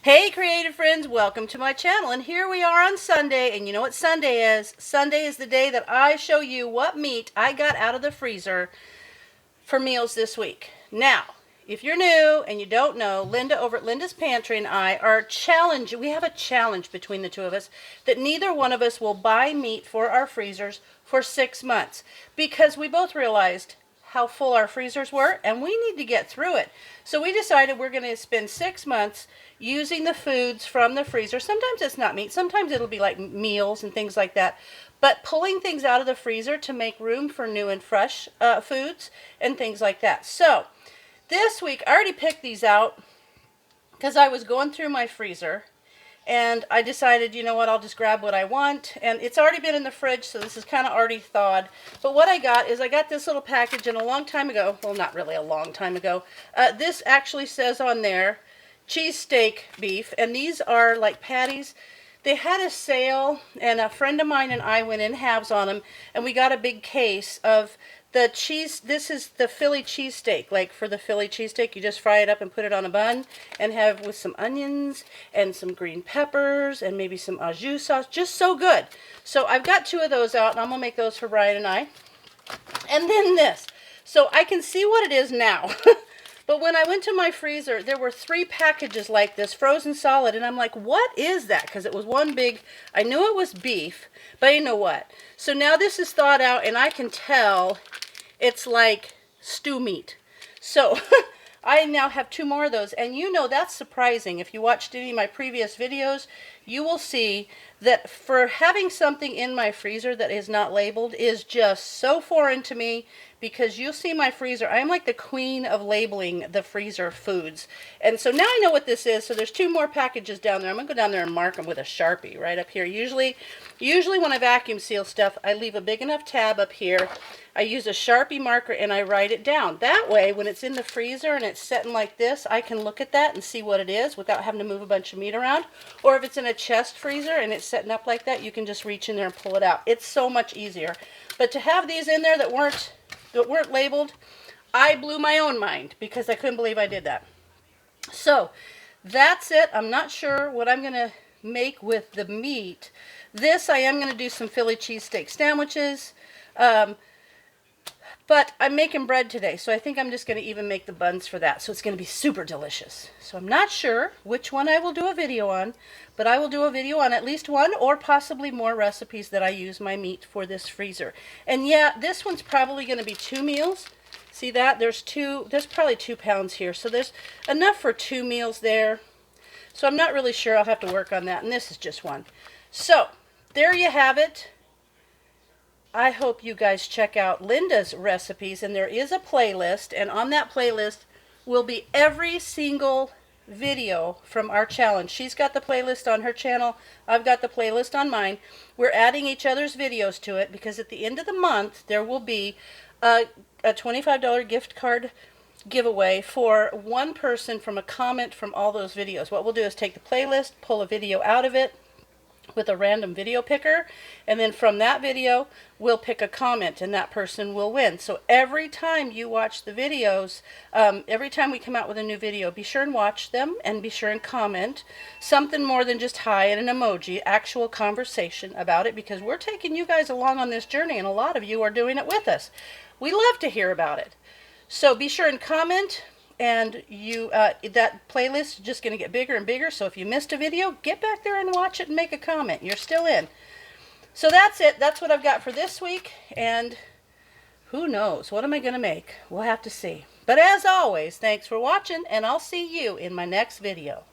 Hey creative friends, welcome to my channel, and here we are on Sunday, and you know what Sunday is? Sunday is the day that I show you what meat I got out of the freezer for meals this week. Now, if you're new and you don't know, Linda over at Linda's Pantry and I we have a challenge between the two of us that neither one of us will buy meat for our freezers for 6 months because we both realized how full our freezers were and we need to get through it. So we decided we're going to spend 6 months using the foods from the freezer. Sometimes it's not meat, sometimes it'll be like meals and things like that. But pulling things out of the freezer to make room for new and fresh foods and things like that. So this week I already picked these out because I was going through my freezer and I decided, you know what, I'll just grab what I want. And it's already been in the fridge, so this is kind of already thawed. But what I got is I got this little package, and a long time ago, well, not really a long time ago, this actually says on there, cheesesteak beef. And these are like patties. They had a sale, and a friend of mine and I went in halves on them, and we got a big case of the cheese. This is the Philly cheesesteak. Like for the Philly cheesesteak, you just fry it up and put it on a bun and have with some onions and some green peppers and maybe some au jus sauce. Just so good. So I've got 2 of those out, and I'm going to make those for Brian and I. And then this. So I can see what it is now. But when I went to my freezer, there were 3 packages like this, frozen solid, and I'm like, what is that? Because it was one big, I knew it was beef, but I didn't know what. So now this is thawed out, and I can tell it's like stew meat. So I now have 2 more of those, and you know that's surprising. If you watched any of my previous videos, you will see that for having something in my freezer that is not labeled is just so foreign to me, because you'll see my freezer. I'm like the queen of labeling the freezer foods. And so now I know what this is. So there's 2 more packages down there. I'm going to go down there and mark them with a Sharpie right up here. Usually when I vacuum seal stuff, I leave a big enough tab up here. I use a Sharpie marker and I write it down. That way, when it's in the freezer and it's sitting like this, I can look at that and see what it is without having to move a bunch of meat around. Or if it's in a chest freezer and it's setting up like that, you can just reach in there and pull it out. It's so much easier. But to have these in there that weren't labeled, I blew my own mind because I couldn't believe I did that. So that's it. I'm not sure what I'm going to make with the meat. This, I am going to do some Philly cheesesteak sandwiches. But I'm making bread today, so I think I'm just going to even make the buns for that. So it's going to be super delicious. So I'm not sure which one I will do a video on, but I will do a video on at least 1 or possibly more recipes that I use my meat for this freezer. And yeah, this one's probably going to be 2 meals. See that? There's probably 2 pounds here. So there's enough for 2 meals there. So I'm not really sure. I'll have to work on that. And this is just 1. So there you have it. I hope you guys check out Linda's recipes, and there is a playlist, and on that playlist will be every single video from our challenge. She's got the playlist on her channel. I've got the playlist on mine. We're adding each other's videos to it because at the end of the month there will be a $25 gift card giveaway for 1 person from a comment from all those videos. What we'll do is take the playlist, pull a video out of it with a random video picker, and then from that video we'll pick a comment and that person will win. So every time you watch the videos, every time we come out with a new video, be sure and watch them and be sure and comment something more than just hi and an emoji, actual conversation about it, because we're taking you guys along on this journey and a lot of you are doing it with us. We love to hear about it. So be sure and comment. And that playlist is just going to get bigger and bigger. So if you missed a video, get back there and watch it and make a comment. You're still in. So that's it. That's what I've got for this week. And who knows? What am I going to make? We'll have to see. But as always, thanks for watching, and I'll see you in my next video.